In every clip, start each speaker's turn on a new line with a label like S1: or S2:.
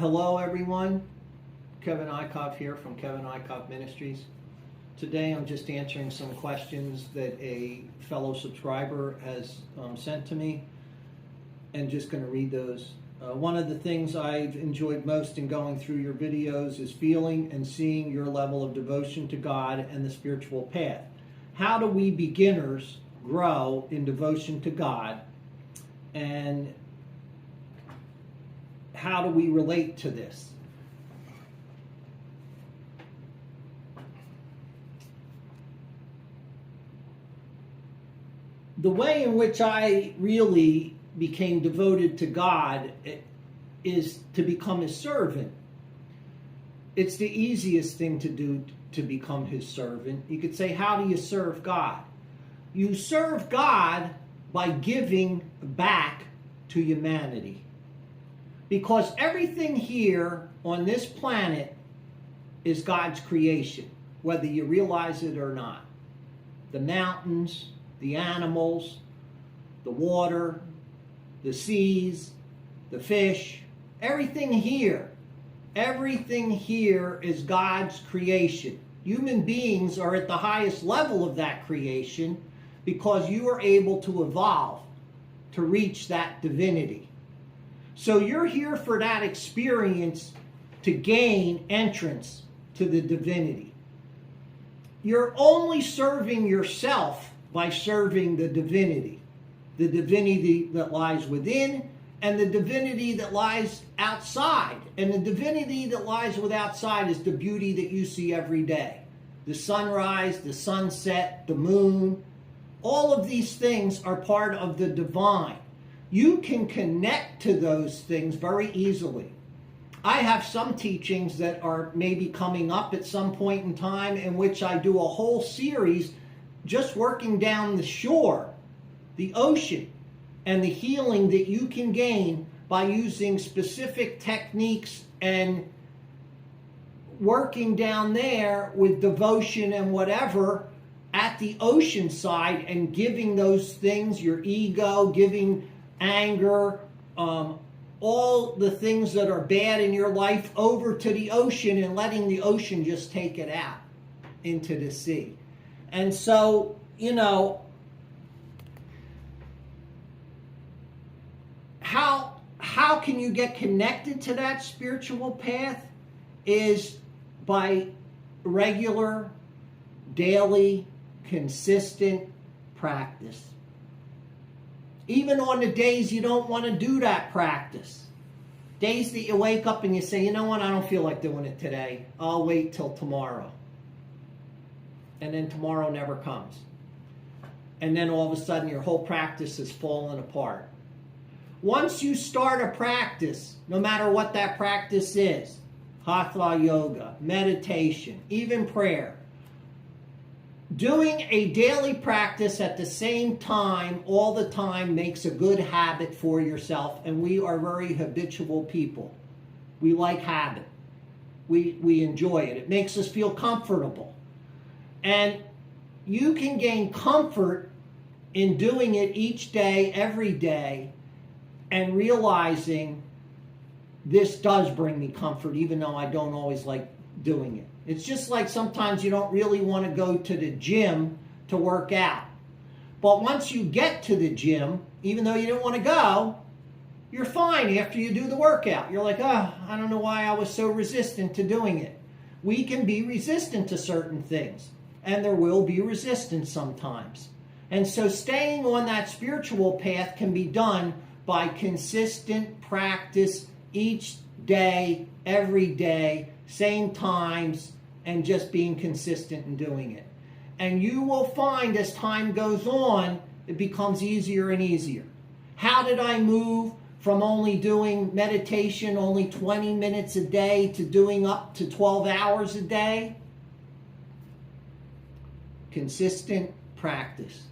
S1: Hello everyone, Kevin Eichhoff here from Kevin Eichhoff Ministries. Today I'm just answering some questions that a fellow subscriber has sent to me and just going to read those. One of the things I've enjoyed most in going through your videos is feeling and seeing your level of devotion to God and the spiritual path. How do we beginners grow in devotion to God, and how do we relate to this? The way in which I really became devoted to God is to become His servant. It's the easiest thing to do, to become His servant. You could say, how do you serve God? You serve God by giving back to humanity. Because everything here on this planet is God's creation, whether you realize it or not. The mountains, the animals, the water, the seas, the fish, everything here is God's creation. Human beings are at the highest level of that creation because you are able to evolve to reach that divinity. So you're here for that experience to gain entrance to the divinity. You're only serving yourself by serving the divinity that lies within and the divinity that lies outside. And the divinity that lies outside is the beauty that you see every day. The sunrise, the sunset, the moon, all of these things are part of the divine. You can connect to those things very easily. I have some teachings that are maybe coming up at some point in time in which I do a whole series just working down the shore, the ocean, and the healing that you can gain by using specific techniques and working down there with devotion and whatever at the ocean side and giving those things, your ego, giving anger, all the things that are bad in your life over to the ocean and letting the ocean just take it out into the sea. And so, how can you get connected to that spiritual path is by regular, daily, consistent practice. Even on the days you don't want to do that practice. Days that you wake up and you say, you know what, I don't feel like doing it today. I'll wait till tomorrow. And then tomorrow never comes. And then all of a sudden your whole practice has fallen apart. Once you start a practice, no matter what that practice is, hatha yoga, meditation, even prayer, doing a daily practice at the same time, all the time, makes a good habit for yourself. And we are very habitual people. We like habit. We enjoy it. It makes us feel comfortable. And you can gain comfort in doing it each day, every day, and realizing this does bring me comfort, even though I don't always like doing it. It's just like sometimes you don't really want to go to the gym to work out. But once you get to the gym, even though you don't want to go, you're fine after you do the workout. You're like, I don't know why I was so resistant to doing it. We can be resistant to certain things, and there will be resistance sometimes. And so staying on that spiritual path can be done by consistent practice each day, every day, same times, and just being consistent in doing it. And you will find as time goes on, it becomes easier and easier. How did I move from only doing meditation only 20 minutes a day to doing up to 12 hours a day? Consistent practice.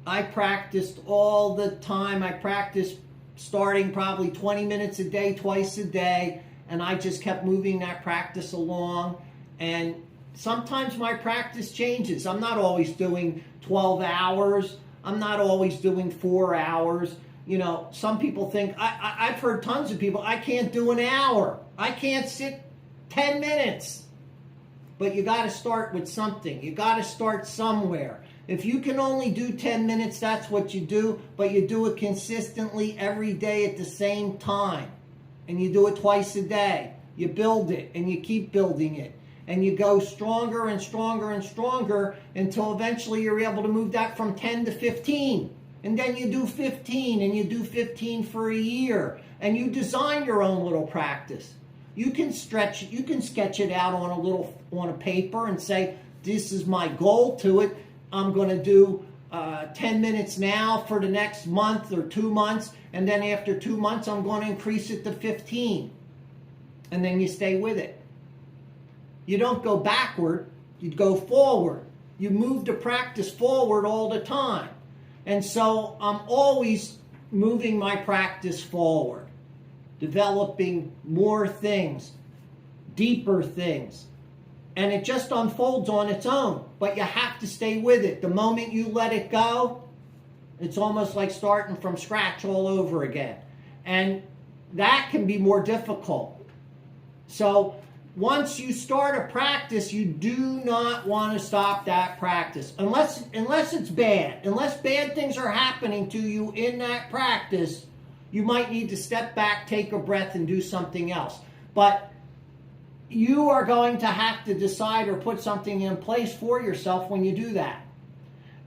S1: I practiced all the time. I practiced starting probably 20 minutes a day, twice a day, and I just kept moving that practice along. And sometimes my practice changes. I'm not always doing 12 hours. I'm not always doing 4 hours. some people think, I've heard tons of people, I can't do an hour. I can't sit 10 minutes. But you got to start with something. You got to start somewhere. If you can only do 10 minutes, that's what you do, but you do it consistently every day at the same time. And you do it twice a day. You build it and you keep building it. And you go stronger and stronger and stronger until eventually you're able to move that from 10 to 15. And then you do 15 and you do 15 for a year. And you design your own little practice. You can stretch it, you can sketch it out on a paper and say, this is my goal to it. I'm going to do 10 minutes now for the next month or 2 months. And then after 2 months, I'm going to increase it to 15. And then you stay with it. You don't go backward, you go forward. You move the practice forward all the time. And so I'm always moving my practice forward, developing more things, deeper things. And it just unfolds on its own, but you have to stay with it. The moment you let it go, it's almost like starting from scratch all over again. And that can be more difficult. So once you start a practice, you do not want to stop that practice. Unless it's bad. Unless bad things are happening to you in that practice, you might need to step back, take a breath, and do something else. But you are going to have to decide or put something in place for yourself when you do that.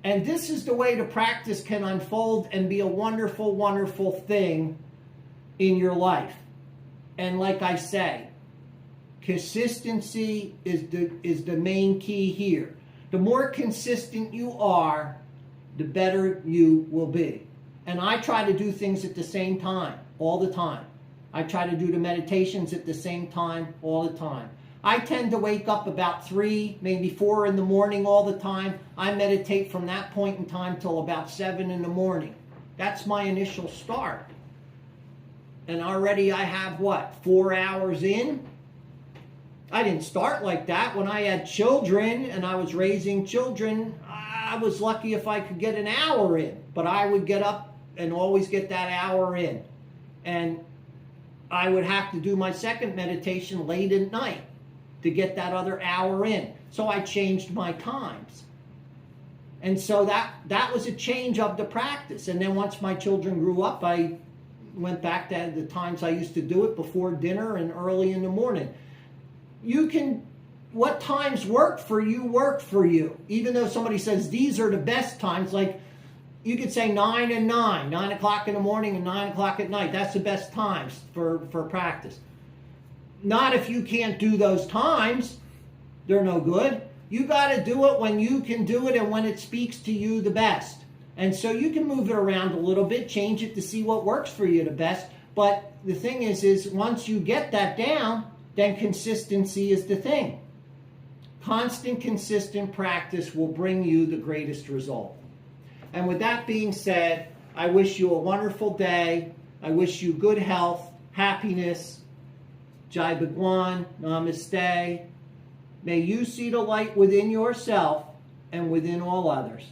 S1: And this is the way the practice can unfold and be a wonderful, wonderful thing in your life. And like I say, consistency is the main key here. The more consistent you are, the better you will be. And I try to do things at the same time, all the time. I try to do the meditations at the same time, all the time. I tend to wake up about 3, maybe 4 in the morning all the time. I meditate from that point in time till about 7 in the morning. That's my initial start. And already I have, 4 hours in? I didn't start like that. When I had children and I was raising children, I was lucky if I could get an hour in. But I would get up and always get that hour in. And I would have to do my second meditation late at night to get that other hour in. So I changed my times. And so that was a change of the practice. And then once my children grew up, I went back to the times I used to do it before dinner and early in the morning. What times work for you. Even though somebody says these are the best times, like you could say 9 and 9, 9 o'clock in the morning and 9 o'clock at night. That's the best times for practice. Not if you can't do those times. They're no good. You got to do it when you can do it and when it speaks to you the best. And so you can move it around a little bit, change it to see what works for you the best. But the thing is once you get that down, then consistency is the thing. Constant, consistent practice will bring you the greatest result. And with that being said, I wish you a wonderful day. I wish you good health, happiness. Jai Bhagwan, Namaste. May you see the light within yourself and within all others.